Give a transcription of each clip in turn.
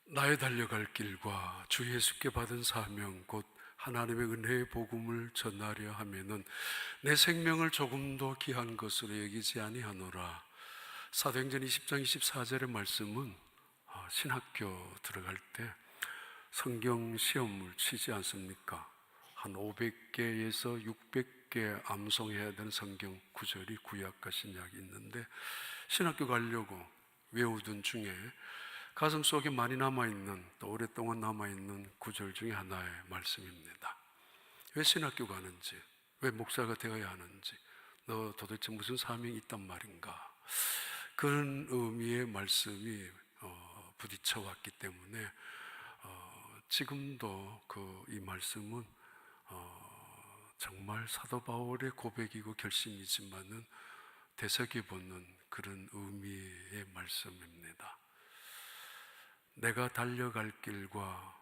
나의 달려갈 길과 주 예수께 받은 사명 곧 하나님의 은혜의 복음을 전하려 하면은 내 생명을 조금도 귀한 것으로 여기지 아니하노라. 사도행전 20장 24절의 말씀은 신학교 들어갈 때 성경 시험을 치지 않습니까? 한 500개에서 600개 암송해야 되는 성경 구절이 구약과 신약이 있는데, 신학교 가려고 외우던 중에 가슴 속에 많이 남아있는, 또 오랫동안 남아있는 구절 중에 하나의 말씀입니다. 왜 신학교 가는지, 왜 목사가 되어야 하는지, 너 도대체 무슨 사명이 있단 말인가, 그런 의미의 말씀이 부딪혀 왔기 때문에 지금도 이 말씀은 정말 사도 바울의 고백이고 결심이지만은 되새겨보는 그런 의미의 말씀입니다. 내가 달려갈 길과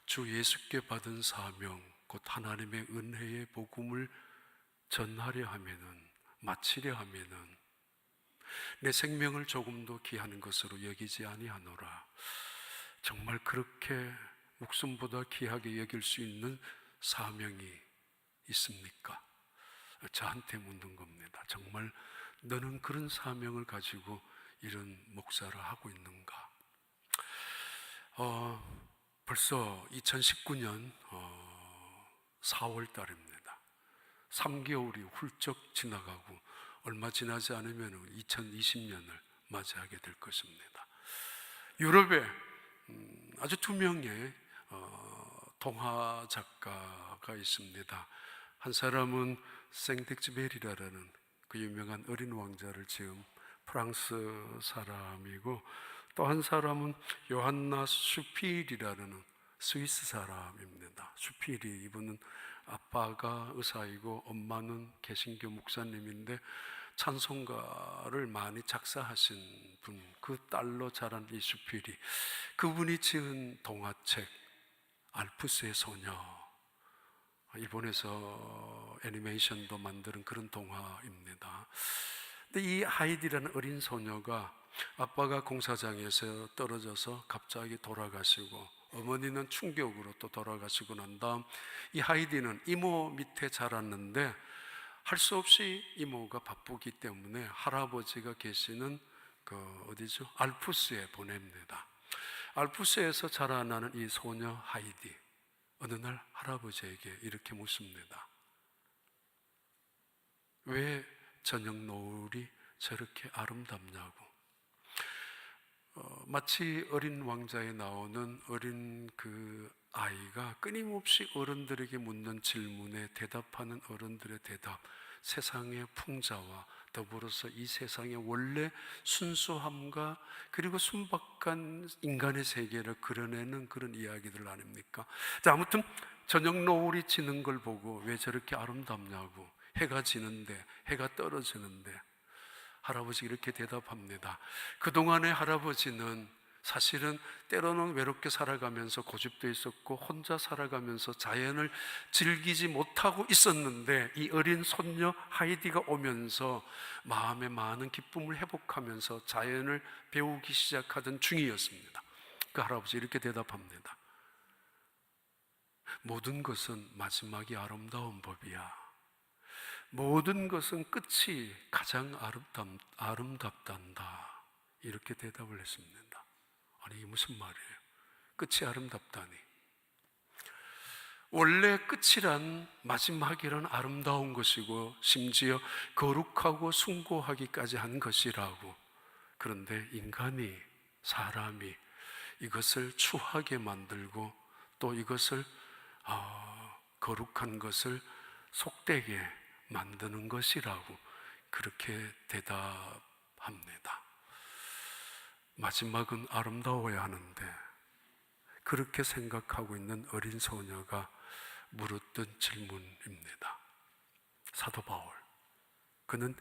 주 예수께 받은 사명 곧 하나님의 은혜의 복음을 전하려 하면은, 마치려 하면은 내 생명을 조금도 귀한 것으로 여기지 아니하노라. 정말 그렇게 목숨보다 귀하게 여길 수 있는 사명이 있습니까? 저한테 묻는 겁니다. 정말 너는 그런 사명을 가지고 이런 목사를 하고 있는가? 벌써 2019년 4월 달입니다. 3개월이 훌쩍 지나가고 얼마 지나지 않으면 2020년을 맞이하게 될 것입니다. 유럽에 아주 두 명의 동화 작가가 있습니다. 한 사람은 생텍쥐베리라는 그 유명한 어린 왕자를 지은 프랑스 사람이고, 또 한 사람은 요한나 슈필이라는 스위스 사람입니다. 슈필이, 이분은 아빠가 의사이고 엄마는 개신교 목사님인데 찬송가를 많이 작사하신 분, 그 딸로 자란 이 슈필이, 그분이 지은 동화책 알프스의 소녀, 일본에서 애니메이션도 만드는 그런 동화입니다. 근데 이 하이디라는 어린 소녀가 아빠가 공사장에서 떨어져서 갑자기 돌아가시고, 어머니는 충격으로 또 돌아가시고 난 다음 이 하이디는 이모 밑에 자랐는데 할 수 없이 이모가 바쁘기 때문에 할아버지가 계시는 어디죠? 알프스에 보냅니다. 알프스에서 자라나는 이 소녀 하이디, 어느 날 할아버지에게 이렇게 묻습니다. 왜 저녁 노을이 저렇게 아름답냐고. 마치 어린 왕자에 나오는 어린 그 아이가 끊임없이 어른들에게 묻는 질문에 대답하는 어른들의 대답, 세상의 풍자와 더불어서 이 세상의 원래 순수함과 그리고 순박한 인간의 세계를 그려내는 그런 이야기들 아닙니까? 자, 아무튼 저녁 노을이 지는 걸 보고 왜 저렇게 아름답냐고, 해가 지는데, 해가 떨어지는데, 할아버지 이렇게 대답합니다. 그동안의 할아버지는 사실은 때로는 외롭게 살아가면서 고집도 있었고 혼자 살아가면서 자연을 즐기지 못하고 있었는데, 이 어린 손녀 하이디가 오면서 마음의 많은 기쁨을 회복하면서 자연을 배우기 시작하던 중이었습니다. 그 할아버지 이렇게 대답합니다. 모든 것은 마지막이 아름다운 법이야. 모든 것은 끝이 가장 아름답단다. 이렇게 대답을 했습니다. 아니, 이게 무슨 말이에요? 끝이 아름답다니. 원래 끝이란, 마지막이란 아름다운 것이고 심지어 거룩하고 숭고하기까지 한 것이라고. 그런데 인간이, 사람이 이것을 추하게 만들고 또 이것을 거룩한 것을 속되게 만드는 것이라고 그렇게 대답합니다. 마지막은 아름다워야 하는데, 그렇게 생각하고 있는 어린 소녀가 물었던 질문입니다. 사도 바울, 그는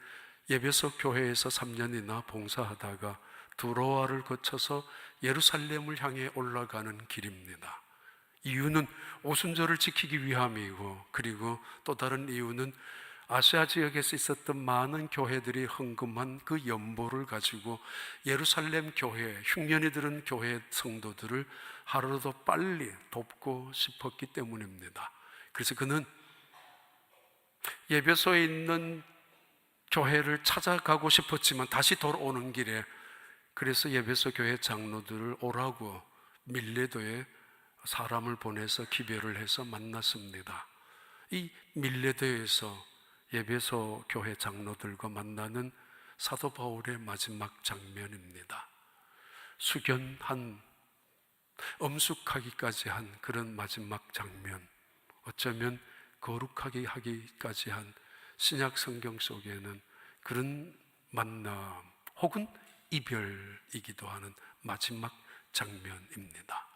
예배소 교회에서 3년이나 봉사하다가 두로아를 거쳐서 예루살렘을 향해 올라가는 길입니다. 이유는 오순절을 지키기 위함이고, 그리고 또 다른 이유는 아시아 지역에서 있었던 많은 교회들이 헌금한 그 연보를 가지고 예루살렘 교회, 흉년이 들은 교회 성도들을 하루도 빨리 돕고 싶었기 때문입니다. 그래서 그는 예배소에 있는 교회를 찾아가고 싶었지만 다시 돌아오는 길에, 그래서 예배소 교회 장로들을 오라고 밀레도에 사람을 보내서 기별을 해서 만났습니다. 이 밀레도에서 예배소 교회 장로들과 만나는 사도 바울의 마지막 장면입니다. 숙연한, 엄숙하기까지 한 그런 마지막 장면, 어쩌면 거룩하게 하기까지 한 신약 성경 속에는 그런 만남 혹은 이별이기도 하는 마지막 장면입니다.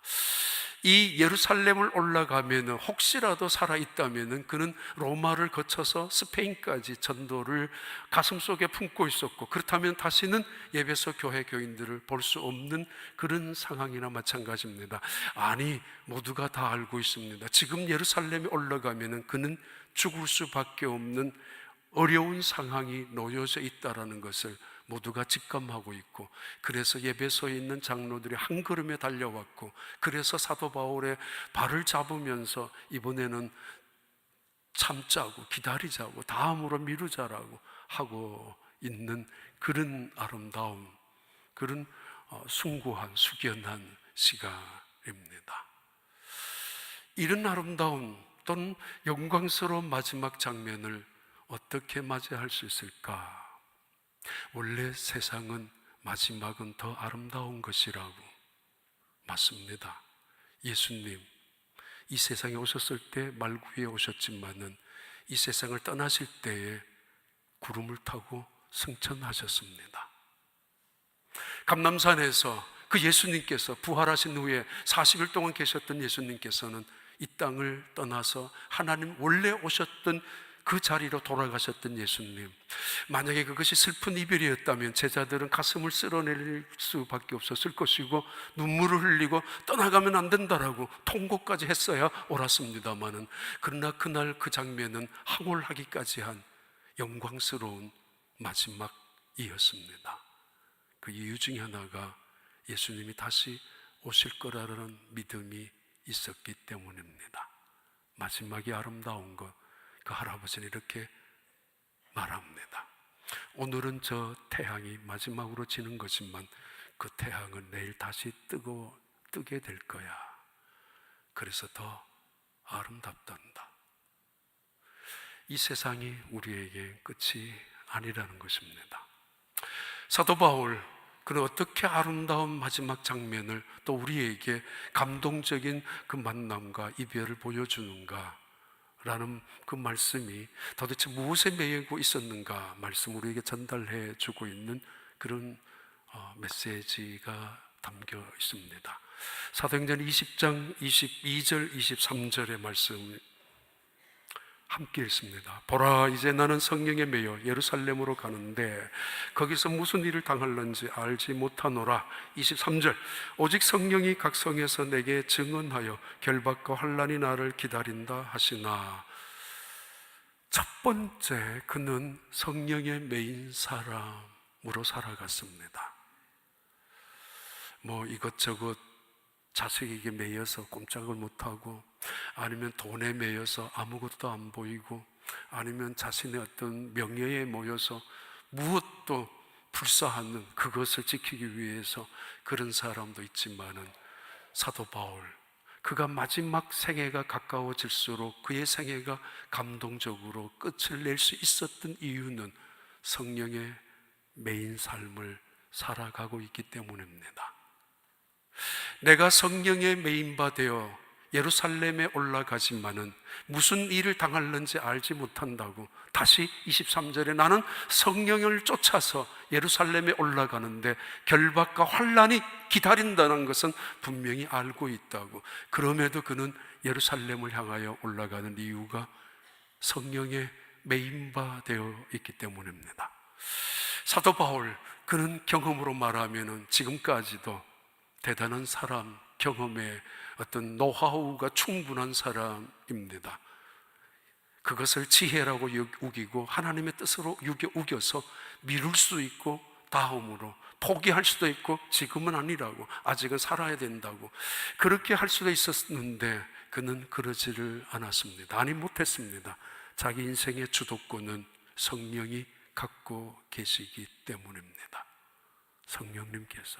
이 예루살렘을 올라가면 혹시라도 살아있다면 그는 로마를 거쳐서 스페인까지 전도를 가슴속에 품고 있었고, 그렇다면 다시는 예배소 교회 교인들을 볼 수 없는 그런 상황이나 마찬가지입니다. 아니, 모두가 다 알고 있습니다. 지금 예루살렘에 올라가면 그는 죽을 수밖에 없는 어려운 상황이 놓여져 있다는 것을 모두가 직감하고 있고, 그래서 예배소에 있는 장로들이 한 걸음에 달려왔고, 그래서 사도 바울의 발을 잡으면서 이번에는 참자고 기다리자고 다음으로 미루자라고 하고 있는 그런 아름다운, 그런 숭고한, 숙연한 시간입니다. 이런 아름다운 또는 영광스러운 마지막 장면을 어떻게 맞이할 수 있을까? 원래 세상은 마지막은 더 아름다운 것이라고. 맞습니다. 예수님 이 세상에 오셨을 때 말구에 오셨지만은 이 세상을 떠나실 때에 구름을 타고 승천하셨습니다. 감람산에서 그 예수님께서 부활하신 후에 40일 동안 계셨던 예수님께서는 이 땅을 떠나서 하나님 원래 오셨던 그 자리로 돌아가셨던 예수님, 만약에 그것이 슬픈 이별이었다면 제자들은 가슴을 쓸어낼 수밖에 없었을 것이고 눈물을 흘리고 떠나가면 안 된다라고 통곡까지 했어야 옳았습니다마는, 그러나 그날 그 장면은 황홀하기까지 한 영광스러운 마지막이었습니다. 그 이유 중에 하나가 예수님이 다시 오실 거라는 믿음이 있었기 때문입니다. 마지막이 아름다운 것, 그 할아버지는 이렇게 말합니다. 오늘은 저 태양이 마지막으로 지는 거지만 그 태양은 내일 다시 뜨게 될 거야. 그래서 더 아름답단다. 이 세상이 우리에게 끝이 아니라는 것입니다. 사도 바울, 그는 어떻게 아름다운 마지막 장면을 또 우리에게 감동적인 그 만남과 이별을 보여주는가 라는 그 말씀이 도대체 무엇에 매이고 있었는가 말씀 우리에게 전달해 주고 있는 그런 메시지가 담겨 있습니다. 사도행전 20장 22절 23절의 말씀 함께 읽습니다. 보라, 이제 나는 성령에 매여 예루살렘으로 가는데 거기서 무슨 일을 당할는지 알지 못하노라. 23절, 오직 성령이 각 성에서 내게 증언하여 결박과 환난이 나를 기다린다 하시나. 첫 번째, 그는 성령에 매인 사람으로 살아갔습니다. 이것저것 자식에게 매여서 꼼짝을 못하고, 아니면 돈에 매여서 아무것도 안 보이고, 아니면 자신의 어떤 명예에 모여서 무엇도 불사하는 그것을 지키기 위해서 그런 사람도 있지만은, 사도 바울, 그가 마지막 생애가 가까워질수록 그의 생애가 감동적으로 끝을 낼 수 있었던 이유는 성령의 매인 삶을 살아가고 있기 때문입니다. 내가 성령에 매인바 되어 예루살렘에 올라가지만은 무슨 일을 당할는지 알지 못한다고. 다시 23절에 나는 성령을 쫓아서 예루살렘에 올라가는데 결박과 환난이 기다린다는 것은 분명히 알고 있다고. 그럼에도 그는 예루살렘을 향하여 올라가는 이유가 성령에 매인바 되어 있기 때문입니다. 사도 바울, 그는 경험으로 말하면 지금까지도 대단한 사람, 경험에 어떤 노하우가 충분한 사람입니다. 그것을 지혜라고 우기고 하나님의 뜻으로 우겨서 미룰 수 있고 다음으로 포기할 수도 있고 지금은 아니라고, 아직은 살아야 된다고 그렇게 할 수도 있었는데 그는 그러지를 않았습니다. 아니 못했습니다. 자기 인생의 주도권은 성령이 갖고 계시기 때문입니다. 성령님께서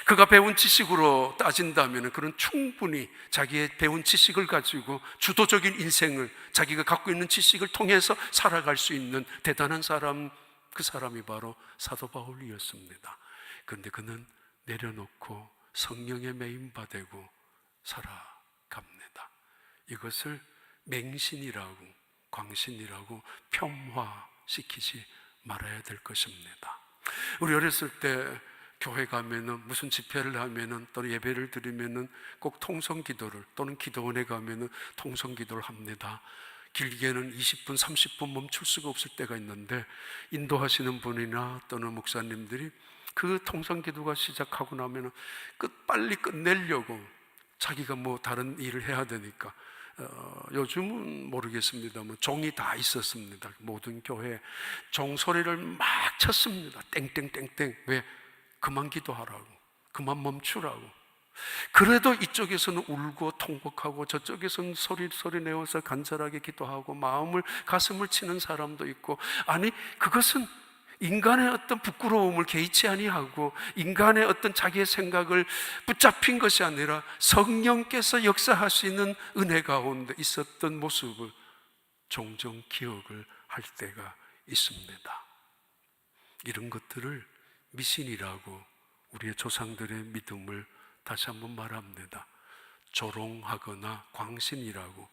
그가 배운 지식으로 따진다면 그는 충분히 자기의 배운 지식을 가지고 주도적인 인생을, 자기가 갖고 있는 지식을 통해서 살아갈 수 있는 대단한 사람, 그 사람이 바로 사도 바울이었습니다. 그런데 그는 내려놓고 성령에 매임받고 살아갑니다. 이것을 맹신이라고, 광신이라고 폄하시키지 말아야 될 것입니다. 우리 어렸을 때 교회 가면은 무슨 집회를 하면은 또는 예배를 드리면은 꼭 통성기도를, 또는 기도원에 가면은 통성기도를 합니다. 길게는 20분, 30분 멈출 수가 없을 때가 있는데 인도하시는 분이나 또는 목사님들이 그 통성기도가 시작하고 나면은 빨리 끝내려고, 자기가 뭐 다른 일을 해야 되니까 요즘은 모르겠습니다만 종이 다 있었습니다. 모든 교회에 종소리를 막 쳤습니다. 땡땡땡땡. 왜? 그만 기도하라고, 그만 멈추라고. 그래도 이쪽에서는 울고 통곡하고 저쪽에서는 소리 내어서 간절하게 기도하고 마음을, 가슴을 치는 사람도 있고, 아니 그것은 인간의 어떤 부끄러움을 개의치 아니하고 인간의 어떤 자기의 생각을 붙잡힌 것이 아니라 성령께서 역사하시는 은혜 가운데 있었던 모습을 종종 기억을 할 때가 있습니다. 이런 것들을 미신이라고 우리의 조상들의 믿음을 다시 한번 말합니다. 조롱하거나 광신이라고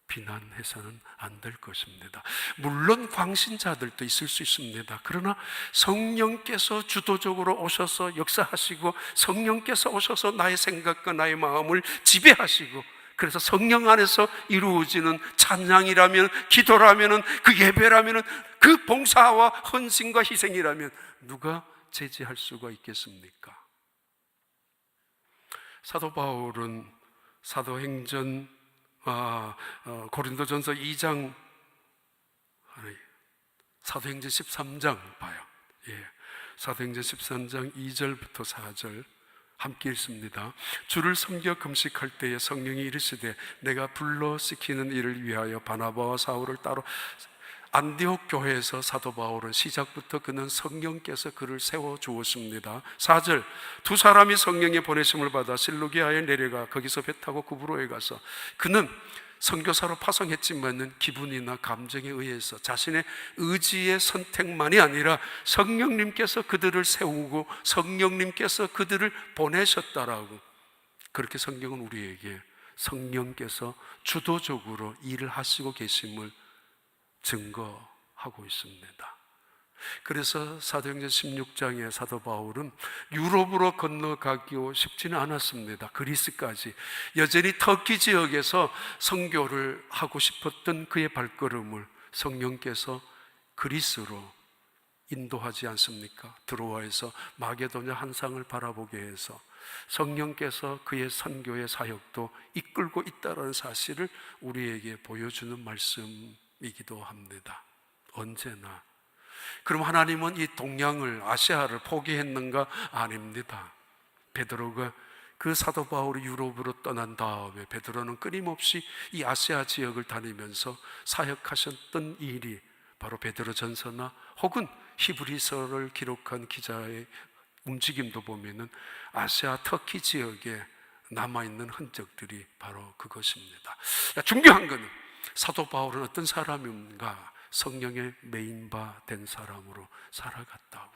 비난해서는 안 될 것입니다. 물론 광신자들도 있을 수 있습니다. 그러나 성령께서 주도적으로 오셔서 역사하시고 성령께서 오셔서 나의 생각과 나의 마음을 지배하시고, 그래서 성령 안에서 이루어지는 찬양이라면, 기도라면, 그 예배라면, 그 봉사와 헌신과 희생이라면 누가 제지할 수가 있겠습니까? 사도 바울은 사도행전 고린도전서 2장, 사도행전 13장 봐요. 사도행전 13장 2절부터 4절 함께 읽습니다. 주를 섬겨 금식할 때에 성령이 이르시되 내가 불러 시키는 일을 위하여 바나바와 사울을 따로. 안디옥 교회에서 사도 바울은 시작부터 그는 성령께서 그를 세워주었습니다. 4절, 두 사람이 성령의 보내심을 받아 실루기아에 내려가 거기서 배 타고 구브로에 가서, 그는 선교사로 파송했지만은 기분이나 감정에 의해서 자신의 의지의 선택만이 아니라 성령님께서 그들을 세우고 성령님께서 그들을 보내셨다라고, 그렇게 성경은 우리에게 성령께서 주도적으로 일을 하시고 계심을 증거하고 있습니다. 그래서 사도행전 16장에 사도 바울은 유럽으로 건너가기도 쉽지는 않았습니다. 그리스까지 여전히 터키 지역에서 선교를 하고 싶었던 그의 발걸음을 성령께서 그리스로 인도하지 않습니까? 드로아에서 마게도냐 한상을 바라보게 해서 성령께서 그의 선교의 사역도 이끌고 있다는 사실을 우리에게 보여주는 말씀이기도 합니다. 언제나. 그럼 하나님은 이 동양을, 아시아를 포기했는가? 아닙니다. 베드로가 그 사도 바울이 유럽으로 떠난 다음에 베드로는 끊임없이 이 아시아 지역을 다니면서 사역하셨던 일이 바로 베드로전서나 혹은 히브리서를 기록한 기자의 움직임도 보면은 아시아 터키 지역에 남아있는 흔적들이 바로 그것입니다. 중요한 것은 사도 바울은 어떤 사람인가? 성령의 메인바 된 사람으로 살아갔다고.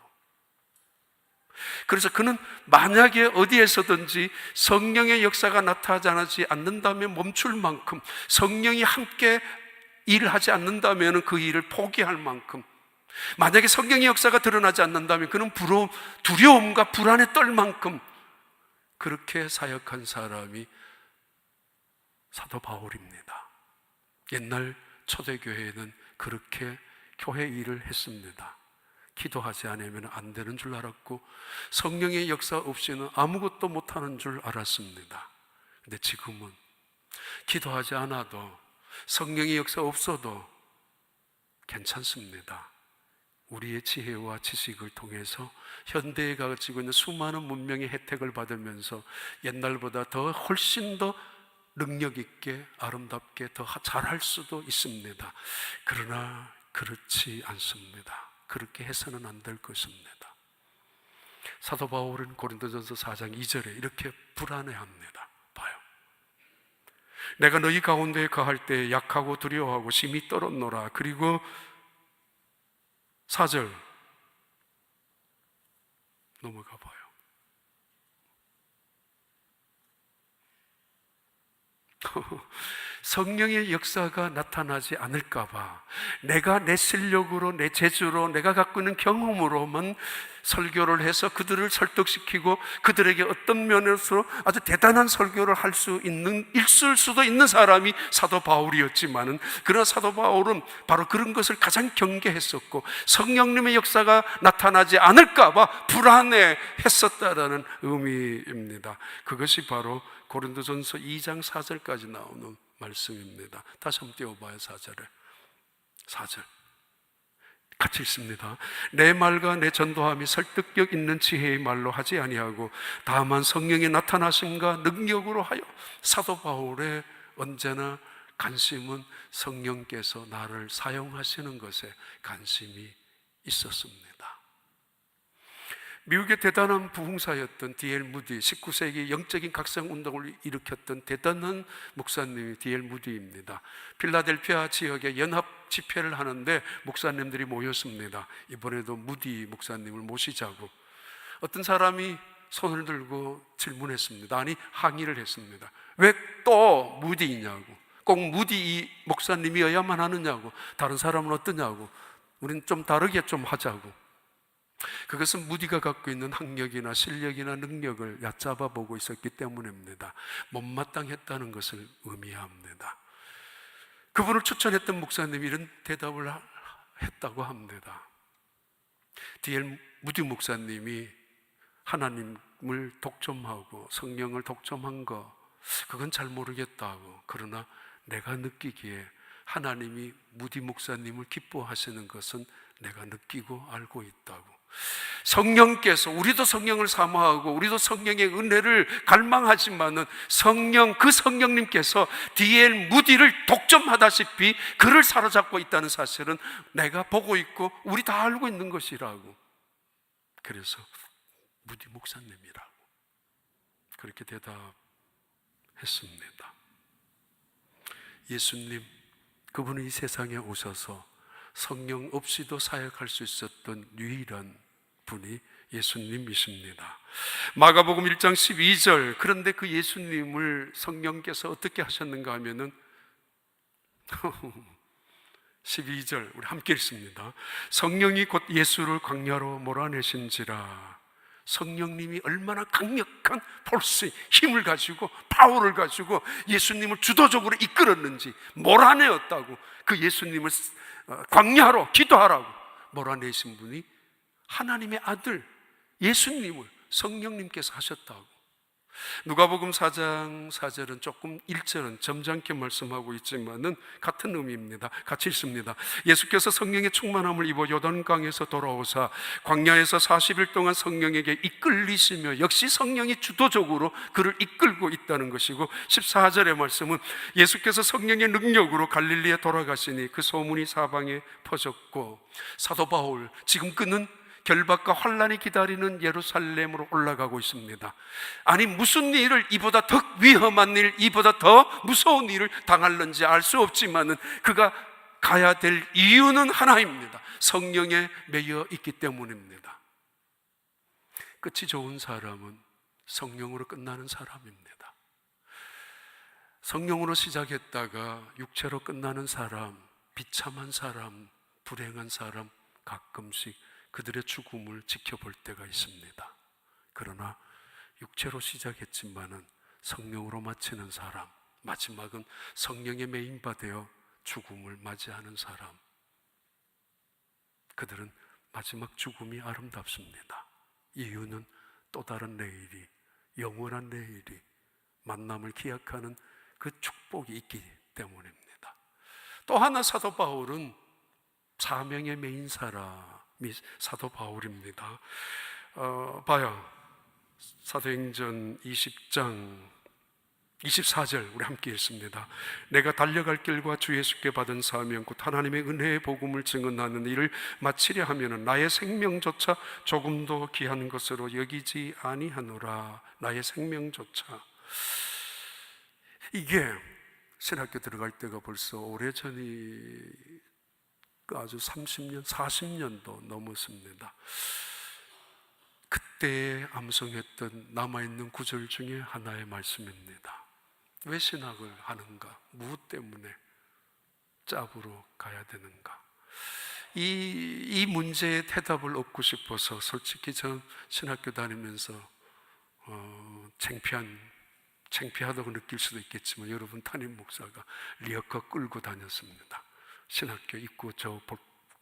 그래서 그는 만약에 어디에서든지 성령의 역사가 나타나지 않는다면 멈출 만큼, 성령이 함께 일을 하지 않는다면 그 일을 포기할 만큼, 만약에 성령의 역사가 드러나지 않는다면 그는 두려움과 불안에 떨 만큼 그렇게 사역한 사람이 사도 바울입니다. 옛날 초대교회에는 그렇게 교회 일을 했습니다. 기도하지 않으면 안 되는 줄 알았고 성령의 역사 없이는 아무것도 못하는 줄 알았습니다. 근데 지금은 기도하지 않아도 성령의 역사 없어도 괜찮습니다. 우리의 지혜와 지식을 통해서 현대에 가지고 있는 수많은 문명의 혜택을 받으면서 옛날보다 더 훨씬 더 능력 있게 아름답게 더 잘할 수도 있습니다. 그러나 그렇지 않습니다. 그렇게 해서는 안 될 것입니다. 사도 바울은 고린도전서 4장 2절에 이렇게 불안해합니다. 봐요. 내가 너희 가운데 거할 때 약하고 두려워하고 심히 떨었노라. 그리고 4절 넘어가 봐요. 성령의 역사가 나타나지 않을까 봐 내가 내 실력으로, 내 재주로, 내가 갖고 있는 경험으로만 설교를 해서 그들을 설득시키고 그들에게 어떤 면에서 아주 대단한 설교를 할 수 있는, 있을 수도 있는 사람이 사도 바울이었지만은, 그러나 사도 바울은 바로 그런 것을 가장 경계했었고 성령님의 역사가 나타나지 않을까 봐 불안해 했었다라는 의미입니다. 그것이 바로 고린도전서 2장 4절까지 나오는 말씀입니다. 다시 한번 띄워봐요. 4절에 4절 같이 읽습니다. 내 말과 내 전도함이 설득력 있는 지혜의 말로 하지 아니하고 다만 성령의 나타나심과 능력으로 하여. 사도 바울의 언제나 관심은 성령께서 나를 사용하시는 것에 관심이 있었습니다. 미국의 대단한 부흥사였던 D.L. 무디, 19세기 영적인 각성운동을 일으켰던 대단한 목사님이 D.L. 무디입니다. 필라델피아 지역에 연합 집회를 하는데 목사님들이 모였습니다. 이번에도 무디 목사님을 모시자고 어떤 사람이 손을 들고 질문했습니다. 아니, 항의를 했습니다. 왜 또 무디이냐고, 꼭 무디 이 목사님이어야만 하느냐고, 다른 사람은 어떠냐고, 우린 좀 다르게 좀 하자고. 그것은 무디가 갖고 있는 학력이나 실력이나 능력을 얕잡아 보고 있었기 때문입니다. 못마땅했다는 것을 의미합니다. 그분을 추천했던 목사님이 이런 대답을 했다고 합니다. D.L. 무디 목사님이 하나님을 독점하고 성령을 독점한 거, 그건 잘 모르겠다고. 그러나 내가 느끼기에 하나님이 무디 목사님을 기뻐하시는 것은 내가 느끼고 알고 있다고. 성령께서, 우리도 성령을 사모하고 우리도 성령의 은혜를 갈망하지만은 성령, 그 성령님께서 D.L. 무디를 독점하다시피 그를 사로잡고 있다는 사실은 내가 보고 있고 우리 다 알고 있는 것이라고. 그래서 무디 목사님이라고 그렇게 대답했습니다. 예수님, 그분은 이 세상에 오셔서 성령 없이도 사역할 수 있었던 유일한 분이 예수님이십니다. 마가복음 1장 12절, 그런데 그 예수님을 성령께서 어떻게 하셨는가 하면은 12절 우리 함께 읽습니다. 성령이 곧 예수를 광야로 몰아내신지라. 성령님이 얼마나 강력한 폴스, 힘을 가지고, 파워를 가지고 예수님을 주도적으로 이끌었는지, 몰아내었다고. 그 예수님을 광야로 기도하라고 몰아내신 분이 하나님의 아들 예수님을 성령님께서 하셨다고. 누가복음 4장 4절은 조금 1절은 점잖게 말씀하고 있지만은 같은 의미입니다. 같이 읽습니다. 예수께서 성령의 충만함을 입어 요단강에서 돌아오사 광야에서 40일 동안 성령에게 이끌리시며, 역시 성령이 주도적으로 그를 이끌고 있다는 것이고, 14절의 말씀은 예수께서 성령의 능력으로 갈릴리에 돌아가시니 그 소문이 사방에 퍼졌고. 사도 바울, 지금 그는 결박과 환란이 기다리는 예루살렘으로 올라가고 있습니다. 아니, 무슨 일을, 이보다 더 위험한 일, 이보다 더 무서운 일을 당할는지 알 수 없지만은 그가 가야 될 이유는 하나입니다. 성령에 매여 있기 때문입니다. 끝이 좋은 사람은 성령으로 끝나는 사람입니다. 성령으로 시작했다가 육체로 끝나는 사람, 비참한 사람, 불행한 사람, 가끔씩 그들의 죽음을 지켜볼 때가 있습니다. 그러나 육체로 시작했지만은 성령으로 마치는 사람, 마지막은 성령의 메인바 되어 죽음을 맞이하는 사람, 그들은 마지막 죽음이 아름답습니다. 이유는 또 다른 내일이, 영원한 내일이, 만남을 기약하는 그 축복이 있기 때문입니다. 또 하나 사도 바울은 사명의 메인 사람이 사도 바울입니다. 봐요. 사도행전 20장 24절 우리 함께 읽습니다. 내가 달려갈 길과 주 예수께 받은 사명 곧 하나님의 은혜의 복음을 증언하는 일을 마치려 하면은 나의 생명조차 조금도 귀한 것으로 여기지 아니하노라. 나의 생명조차. 이게 신학교 들어갈 때가 벌써 오래전이 아주 30년, 40년도 넘었습니다. 그때 암송했던 남아있는 구절 중에 하나의 말씀입니다. 왜 신학을 하는가? 무엇 때문에 짭으로 가야 되는가? 이 문제의 대답을 얻고 싶어서 솔직히 전 신학교 다니면서 창피하다고 느낄 수도 있겠지만 여러분 담임 목사가 리어카 끌고 다녔습니다. 신학교 입구 저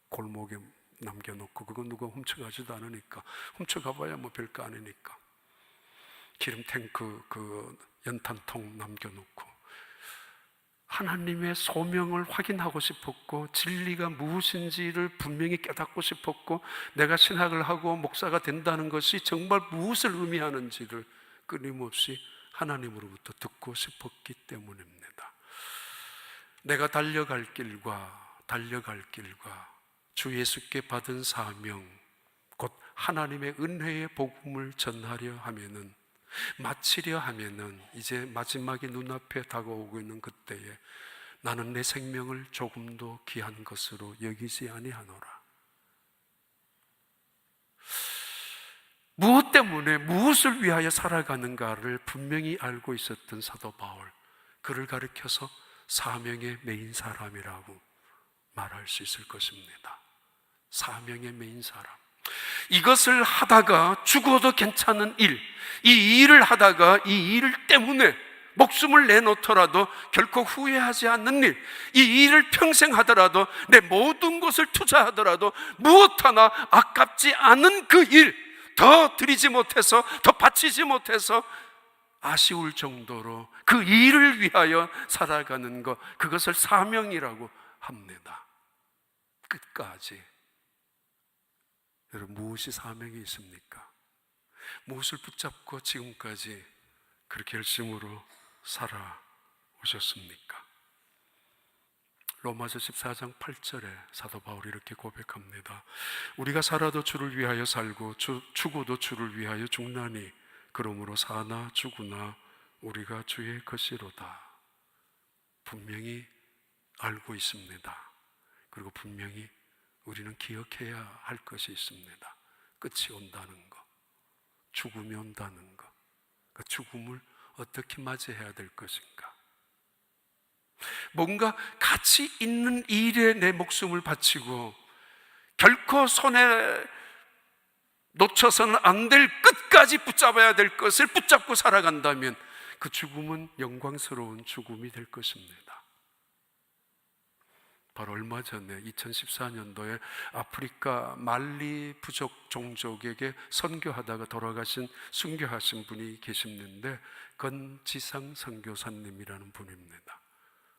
골목에 남겨놓고 그거 누가 훔쳐가지도 않으니까 훔쳐가봐야 뭐 별거 아니니까 기름 탱크 그 연탄통 남겨놓고 하나님의 소명을 확인하고 싶었고 진리가 무엇인지를 분명히 깨닫고 싶었고 내가 신학을 하고 목사가 된다는 것이 정말 무엇을 의미하는지를 끊임없이 하나님으로부터 듣고 싶었기 때문입니다. 내가 달려갈 길과 주 예수께 받은 사명 곧 하나님의 은혜의 복음을 전하려 하면은 마치려 하면은 이제 마지막이 눈앞에 다가오고 있는 그때에 나는 내 생명을 조금도 귀한 것으로 여기지 아니하노라. 무엇 때문에 무엇을 위하여 살아가는가를 분명히 알고 있었던 사도 바울, 그를 가리켜서 사명의 메인 사람이라고 말할 수 있을 것입니다. 사명의 메인 사람. 이것을 하다가 죽어도 괜찮은 일, 이 일을 하다가 이 일 때문에 목숨을 내놓더라도 결코 후회하지 않는 일, 이 일을 평생 하더라도 내 모든 것을 투자하더라도 무엇 하나 아깝지 않은 그 일, 더 드리지 못해서, 더 바치지 못해서 아쉬울 정도로 그 일을 위하여 살아가는 것, 그것을 사명이라고 합니다. 끝까지. 여러분, 무엇이 사명이 있습니까? 무엇을 붙잡고 지금까지 그렇게 열심으로 살아오셨습니까? 로마서 14장 8절에 사도 바울이 이렇게 고백합니다. 우리가 살아도 주를 위하여 살고 죽어도 주를 위하여 죽나니 그러므로 사나 죽으나 우리가 주의 것이로다. 분명히 알고 있습니다. 그리고 분명히 우리는 기억해야 할 것이 있습니다. 끝이 온다는 것, 죽음이 온다는 것, 그 죽음을 어떻게 맞이해야 될 것인가. 뭔가 가치 있는 일에 내 목숨을 바치고 결코 손에 놓쳐서는 안 될 끝까지 붙잡아야 될 것을 붙잡고 살아간다면 그 죽음은 영광스러운 죽음이 될 것입니다. 바로 얼마 전에 2014년도에 아프리카 말리 부족 종족에게 선교하다가 돌아가신 순교하신 분이 계시는데 건지상 선교사님이라는 분입니다.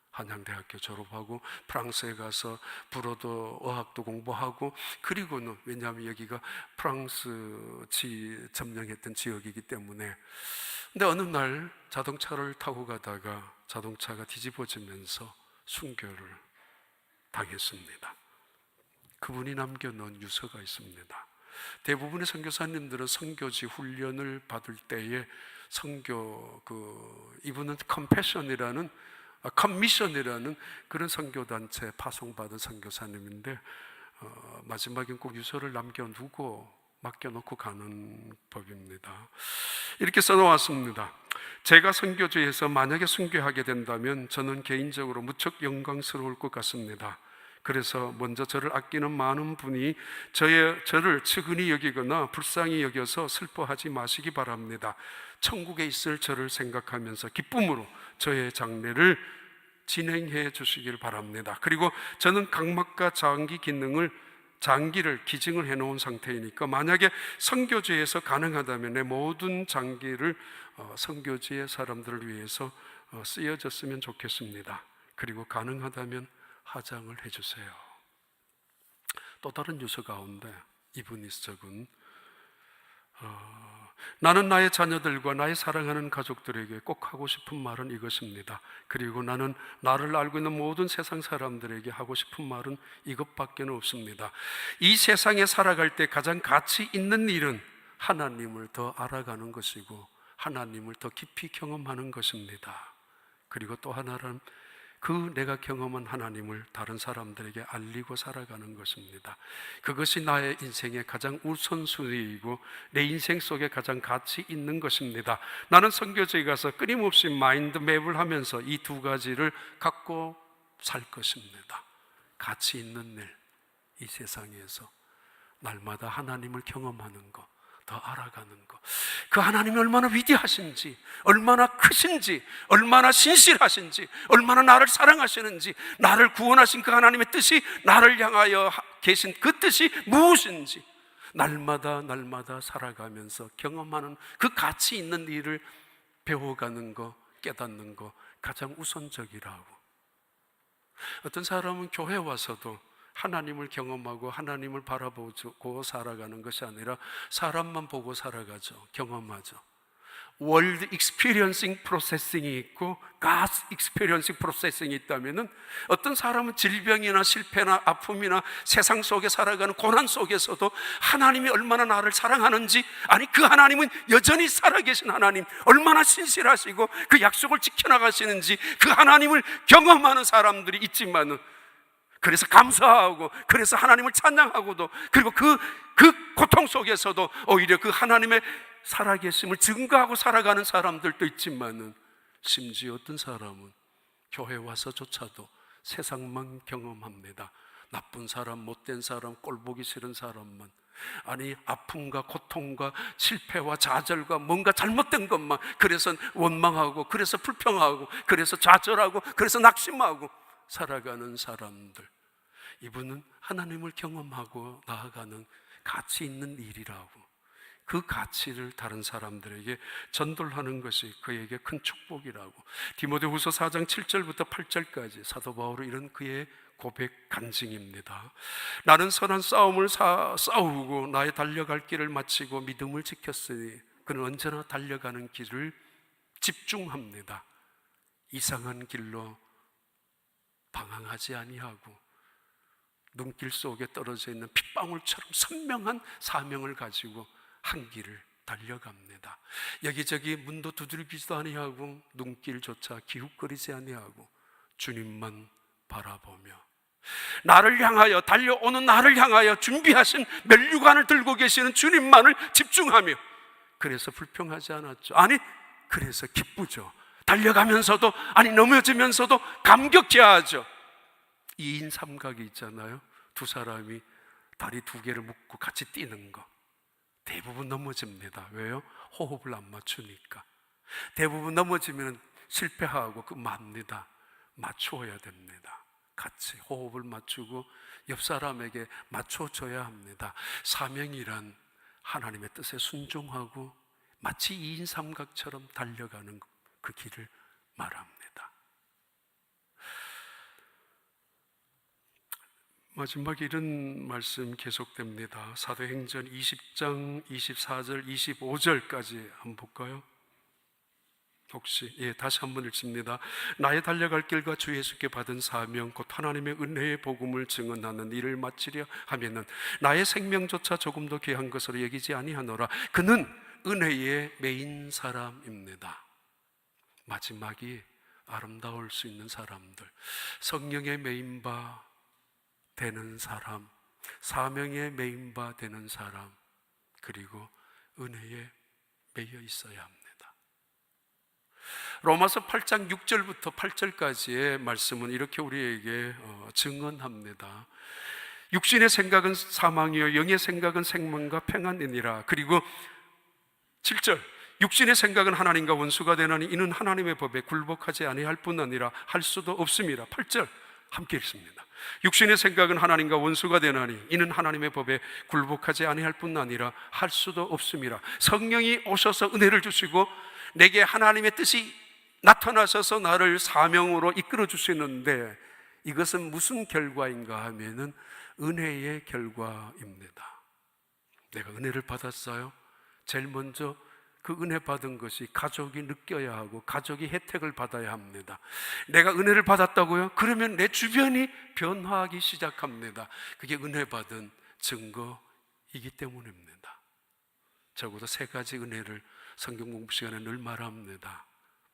한양대학교 졸업하고 프랑스에 가서 불어도 어학도 공부하고, 그리고는 왜냐하면 여기가 프랑스 점령했던 지역이기 때문에. 근데 어느 날 자동차를 타고 가다가 자동차가 뒤집어지면서 순교를 당했습니다. 그분이 남겨놓은 유서가 있습니다. 대부분의 선교사님들은 선교지 훈련을 받을 때에 이분은 커미션이라는 그런 선교단체에 파송받은 선교사님인데 마지막엔 꼭 유서를 맡겨놓고 가는 법입니다. 이렇게 써놓았습니다. 제가 선교지에서 만약에 순교하게 된다면 저는 개인적으로 무척 영광스러울 것 같습니다. 그래서 먼저 저를 아끼는 많은 분이 저를 측은히 여기거나 불쌍히 여겨서 슬퍼하지 마시기 바랍니다. 천국에 있을 저를 생각하면서 기쁨으로 저의 장례를 진행해 주시길 바랍니다. 그리고 저는 각막과 장기를 기증을 해놓은 상태이니까 만약에 선교지에서 가능하다면 내 모든 장기를 선교지의 사람들을 위해서 쓰여졌으면 좋겠습니다. 그리고 가능하다면 화장을 해주세요. 또 다른 유서 가운데 이분이 적은 나는 나의 자녀들과 나의 사랑하는 가족들에게 꼭 하고 싶은 말은 이것입니다. 그리고 나는 나를 알고 있는 모든 세상 사람들에게 하고 싶은 말은 이것밖에 없습니다. 이 세상에 살아갈 때 가장 가치 있는 일은 하나님을 더 알아가는 것이고 하나님을 더 깊이 경험하는 것입니다. 그리고 또 하나는 그 내가 경험한 하나님을 다른 사람들에게 알리고 살아가는 것입니다. 그것이 나의 인생의 가장 우선순위이고 내 인생 속에 가장 가치 있는 것입니다. 나는 선교지에 가서 끊임없이 마인드맵을 하면서 이 두 가지를 갖고 살 것입니다. 가치 있는 일, 이 세상에서 날마다 하나님을 경험하는 것, 더 알아가는 것, 그 하나님이 얼마나 위대하신지, 얼마나 크신지, 얼마나 신실하신지, 얼마나 나를 사랑하시는지, 나를 구원하신 그 하나님의 뜻이 나를 향하여 계신 그 뜻이 무엇인지 날마다 살아가면서 경험하는 그 가치 있는 일을 배워가는 것, 깨닫는 것 가장 우선적이라고. 어떤 사람은 교회 와서도 하나님을 경험하고 하나님을 바라보고 살아가는 것이 아니라 사람만 보고 살아가죠. 경험하죠. 월드 익스피리언싱 프로세싱이 있고 가스 익스피리언싱 프로세싱이 있다면은 어떤 사람은 질병이나 실패나 아픔이나 세상 속에 살아가는 고난 속에서도 하나님이 얼마나 나를 사랑하는지, 아니 그 하나님은 여전히 살아계신 하나님, 얼마나 신실하시고 그 약속을 지켜나가시는지 그 하나님을 경험하는 사람들이 있지만은, 그래서 감사하고 그래서 하나님을 찬양하고도, 그리고 그 고통 속에서도 오히려 그 하나님의 살아계심을 증거하고 살아가는 사람들도 있지만은, 심지어 어떤 사람은 교회 와서조차도 세상만 경험합니다. 나쁜 사람, 못된 사람, 꼴보기 싫은 사람만, 아니 아픔과 고통과 실패와 좌절과 뭔가 잘못된 것만, 그래서 원망하고 그래서 불평하고 그래서 좌절하고 그래서 낙심하고 살아가는 사람들, 이분은 하나님을 경험하고 나아가는 가치 있는 일이라고, 그 가치를 다른 사람들에게 전달하는 것이 그에게 큰 축복이라고. 디모데후서 4장 7절부터 8절까지 사도 바울은 이런 그의 고백 간증입니다. 나는 선한 싸움을 싸우고 나의 달려갈 길을 마치고 믿음을 지켰으니 그는 언제나 달려가는 길을 집중합니다. 이상한 길로 방황하지 아니하고 눈길 속에 떨어져 있는 핏방울처럼 선명한 사명을 가지고 한 길을 달려갑니다. 여기저기 문도 두들기지도 아니하고 눈길조차 기웃거리지 아니하고 주님만 바라보며 나를 향하여 달려오는 나를 향하여 준비하신 면류관을 들고 계시는 주님만을 집중하며, 그래서 불평하지 않았죠. 아니 그래서 기쁘죠. 달려가면서도, 아니 넘어지면서도 감격해하죠. 2인 삼각이 있잖아요. 두 사람이 다리 두 개를 묶고 같이 뛰는 거, 대부분 넘어집니다. 왜요? 호흡을 안 맞추니까. 대부분 넘어지면 실패하고 그 맙니다. 맞추어야 됩니다. 같이 호흡을 맞추고 옆 사람에게 맞춰줘야 합니다. 사명이란 하나님의 뜻에 순종하고 마치 2인 삼각처럼 달려가는 그 길을 말합니다. 마지막에 이런 말씀 계속됩니다. 사도행전 20장 24절 25절까지 한번 볼까요? 혹시 다시 한번 읽습니다. 나의 달려갈 길과 주 예수께 받은 사명 곧 하나님의 은혜의 복음을 증언하는 일을 마치려 하면은 나의 생명조차 조금도 귀한 것으로 여기지 아니하노라. 그는 은혜의 메인 사람입니다. 마지막이 아름다울 수 있는 사람들, 성령의 메인바 되는 사람, 사명의 메인바 되는 사람, 그리고 은혜에 매여 있어야 합니다. 로마서 8장 6절부터 8절까지의 말씀은 이렇게 우리에게 증언합니다. 육신의 생각은 사망이요 영의 생각은 생명과 평안이니라. 그리고 7절, 육신의 생각은 하나님과 원수가 되나니 이는 하나님의 법에 굴복하지 아니할 뿐 아니라 할 수도 없음이라. 8절 함께 읽습니다. 육신의 생각은 하나님과 원수가 되나니 이는 하나님의 법에 굴복하지 아니할 뿐 아니라 할 수도 없음이라. 성령이 오셔서 은혜를 주시고 내게 하나님의 뜻이 나타나셔서 나를 사명으로 이끌어 주시는데, 이것은 무슨 결과인가 하면은 은혜의 결과입니다. 내가 은혜를 받았어요. 제일 먼저 그 은혜 받은 것이 가족이 느껴야 하고 가족이 혜택을 받아야 합니다. 내가 은혜를 받았다고요? 그러면 내 주변이 변화하기 시작합니다. 그게 은혜 받은 증거이기 때문입니다. 적어도 세 가지 은혜를 성경 공부 시간에 늘 말합니다.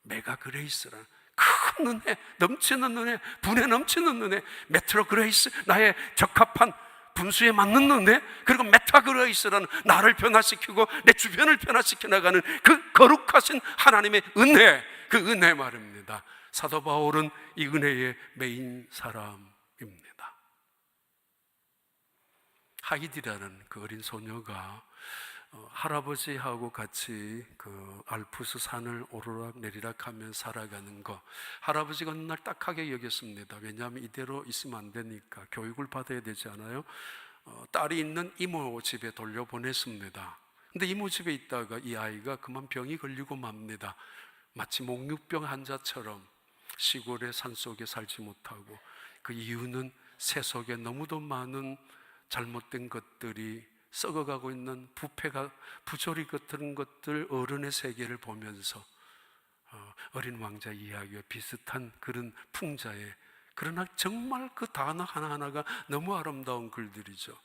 메가 그레이스라는 큰 은혜, 넘치는 은혜, 분에 넘치는 은혜, 메트로 그레이스, 나의 적합한 분수에 맞는 은혜, 그리고 메타 그레이스라는 나를 변화시키고 내 주변을 변화시켜 나가는 그 거룩하신 하나님의 은혜, 그 은혜 말입니다. 사도 바울은 이 은혜의 메인 사람입니다. 하이디라는 그 어린 소녀가 할아버지하고 같이 그 알프스 산을 오르락 내리락 하며 살아가는 거, 할아버지가 어느 날 딱하게 여겼습니다. 왜냐하면 이대로 있으면 안 되니까 교육을 받아야 되지 않아요? 딸이 있는 이모 집에 돌려보냈습니다. 근데 이모 집에 있다가 이 아이가 그만 병이 걸리고 맙니다. 마치 목육병 환자처럼 시골의 산속에 살지 못하고, 그 이유는 세속에 너무도 많은 잘못된 것들이 썩어가고 있는 부패가, 부조리 같은 것들, 어른의 세계를 보면서 어린 왕자 이야기와 비슷한 그런 풍자에, 그러나 정말 그 단어 하나하나가 너무 아름다운 글들이죠.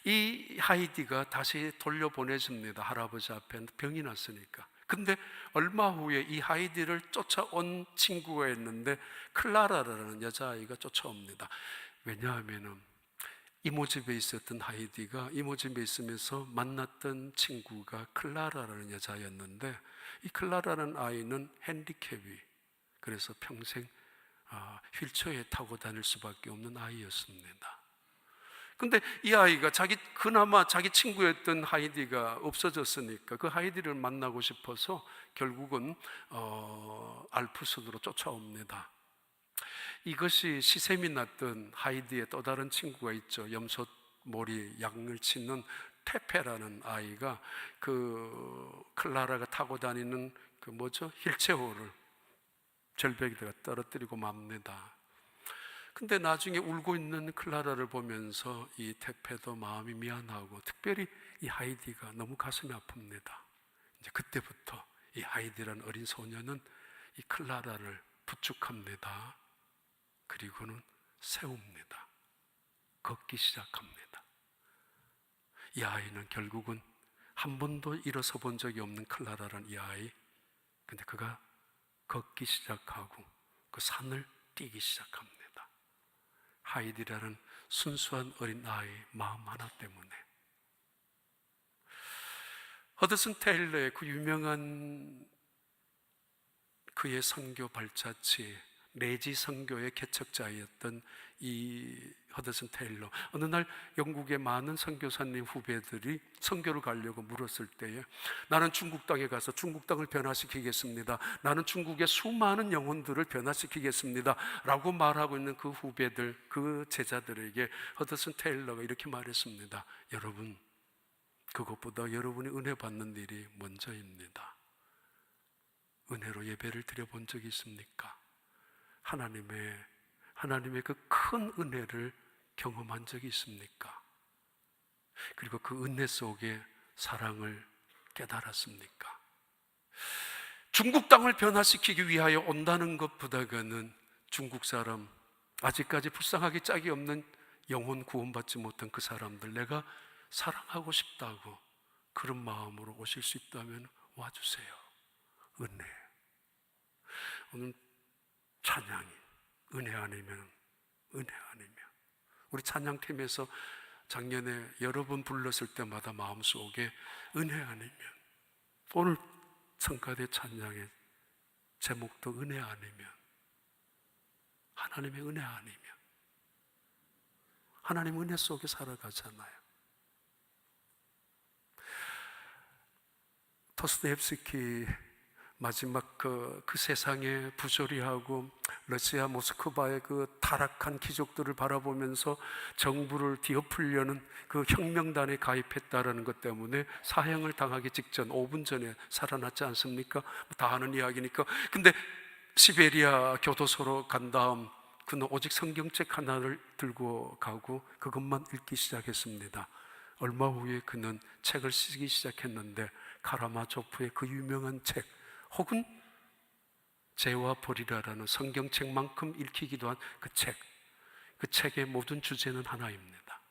이 하이디가 다시 돌려보내집니다. 할아버지 앞에 병이 났으니까. 근데 얼마 후에 이 하이디를 쫓아온 친구가 있는데 클라라라는 여자아이가 쫓아옵니다. 왜냐하면 이모 집에 있었던 하이디가 이모 집에 있으면서 만났던 친구가 클라라라는 여자였는데, 이 클라라라는 아이는 핸디캡이, 그래서 평생 휠체어에 타고 다닐 수밖에 없는 아이였습니다. 근데 이 아이가 그나마 자기 친구였던 하이디가 없어졌으니까 그 하이디를 만나고 싶어서 결국은 알프스로 쫓아옵니다. 이것이 시샘이 났던 하이디의 또 다른 친구가 있죠. 염소머리 양을 치는 테페라는 아이가 그 클라라가 타고 다니는 그 휠체어를 절벽에다가 떨어뜨리고 맙니다. 근데 나중에 울고 있는 클라라를 보면서 이 테페도 마음이 미안하고, 특별히 이 하이디가 너무 가슴이 아픕니다. 이제 그때부터 이 하이디라는 어린 소녀는 이 클라라를 부축합니다. 그리고는 세웁니다. 걷기 시작합니다. 이 아이는 결국은 한 번도 일어서 본 적이 없는 클라라라는 이 아이, 근데 그가 걷기 시작하고 그 산을 뛰기 시작합니다. 하이디라는 순수한 어린 아이 마음 하나 때문에. 허드슨 테일러의 그 유명한 그의 선교 발자취, 레지 선교의 개척자였던 이 허드슨 테일러, 어느 날 영국의 많은 선교사님 후배들이 선교를 가려고 물었을 때에 나는 중국 땅에 가서 중국 땅을 변화시키겠습니다, 나는 중국의 수많은 영혼들을 변화시키겠습니다 라고 말하고 있는 그 후배들, 그 제자들에게 허드슨 테일러가 이렇게 말했습니다. 여러분, 그것보다 여러분이 은혜 받는 일이 먼저입니다. 은혜로 예배를 드려본 적이 있습니까? 하나님의 그 큰 은혜를 경험한 적이 있습니까? 그리고 그 은혜 속에 사랑을 깨달았습니까? 중국 땅을 변화시키기 위하여 온다는 것보다는 중국 사람, 아직까지 불쌍하기 짝이 없는 영혼 구원받지 못한 그 사람들, 내가 사랑하고 싶다고 그런 마음으로 오실 수 있다면 와주세요. 은혜. 오늘 찬양이 은혜 아니면, 은혜 아니면, 우리 찬양팀에서 작년에 여러 번 불렀을 때마다 마음속에 은혜 아니면, 오늘 성가대 찬양의 제목도 은혜 아니면, 하나님의 은혜 아니면, 하나님 은혜 속에 살아가잖아요. 도스토옙스키 마지막 그 세상의 부조리하고 러시아 모스크바의 그 타락한 귀족들을 바라보면서 정부를 뒤엎으려는 그 혁명단에 가입했다라는 것 때문에 사형을 당하기 직전 5분 전에 살아났지 않습니까? 다 아는 이야기니까. 근데 시베리아 교도소로 간 다음 그는 오직 성경책 하나를 들고 가고 그것만 읽기 시작했습니다. 얼마 후에 그는 책을 쓰기 시작했는데 카라마조프의 그 유명한 책, 혹은 죄와 벌이라라는 성경책만큼 읽히기도 한 그 책의 모든 주제는 하나입니다.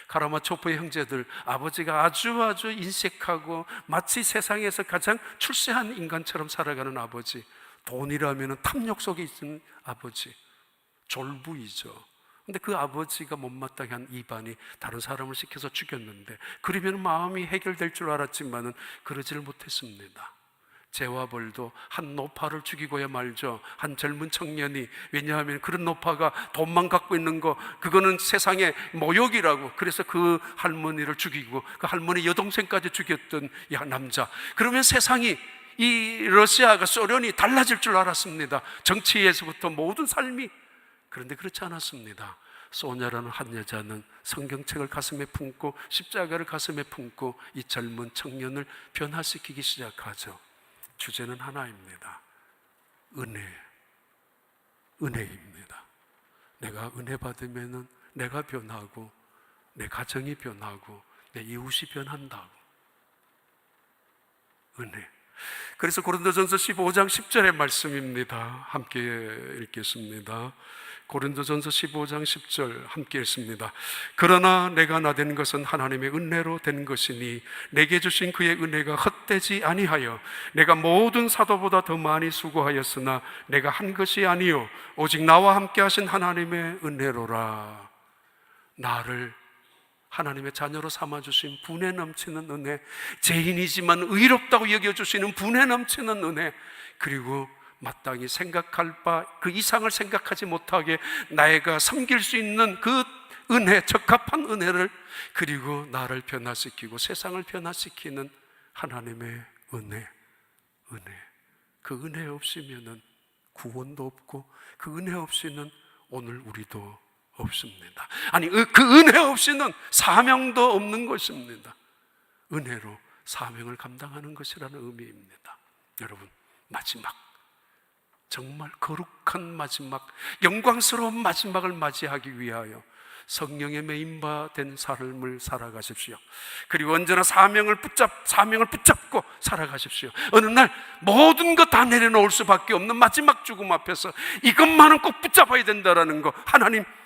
카라마초프의 형제들, 아버지가 아주 인색하고 마치 세상에서 가장 출세한 인간처럼 살아가는 아버지, 돈이라면 탐욕 속에 있는 아버지, 졸부이죠. 근데 그 아버지가 못마땅해 한 이반이 다른 사람을 시켜서 죽였는데, 그러면 마음이 해결될 줄 알았지만은 그러지를 못했습니다. 죄와 벌도 한 노파를 죽이고야 말죠. 한 젊은 청년이, 왜냐하면 그런 노파가 돈만 갖고 있는 거, 그거는 세상의 모욕이라고, 그래서 그 할머니를 죽이고 그 할머니 여동생까지 죽였던 이 남자. 그러면 세상이, 이 러시아가, 소련이 달라질 줄 알았습니다. 정치에서부터 모든 삶이. 그런데 그렇지 않았습니다. 소냐라는 한 여자는 성경책을 가슴에 품고 십자가를 가슴에 품고 이 젊은 청년을 변화시키기 시작하죠. 주제는 하나입니다. 은혜입니다. 내가 은혜 받으면은 내가 변하고 내 가정이 변하고 내 이웃이 변한다고. 은혜. 그래서 고린도전서 15장 10절의 말씀입니다. 함께 읽겠습니다. 고린도전서 15장 10절 함께 읽습니다. 그러나 내가 나된 것은 하나님의 은혜로 된 것이니 내게 주신 그의 은혜가 헛되지 아니하여 내가 모든 사도보다 더 많이 수고하였으나 내가 한 것이 아니요 오직 나와 함께 하신 하나님의 은혜로라. 나를 하나님의 자녀로 삼아주신 분에 넘치는 은혜, 죄인이지만 의롭다고 여겨주시는 분에 넘치는 은혜, 그리고 마땅히 생각할 바 그 이상을 생각하지 못하게 나이가 섬길 수 있는 그 은혜, 적합한 은혜를, 그리고 나를 변화시키고 세상을 변화시키는 하나님의 은혜. 그 은혜 없이면은 구원도 없고 그 은혜 없이는 오늘 우리도 없습니다. 아니, 그 은혜 없이는 사명도 없는 것입니다. 은혜로 사명을 감당하는 것이라는 의미입니다. 여러분, 마지막, 정말 거룩한 마지막, 영광스러운 마지막을 맞이하기 위하여 성령의 메인바된 삶을 살아가십시오. 그리고 언제나 사명을 붙잡고 살아가십시오. 어느 날 모든 것 다 내려놓을 수밖에 없는 마지막 죽음 앞에서 이것만은 꼭 붙잡아야 된다라는 거,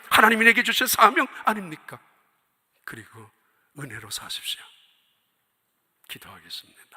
하나님이 내게 주신 사명 아닙니까? 그리고 은혜로 사십시오. 기도하겠습니다.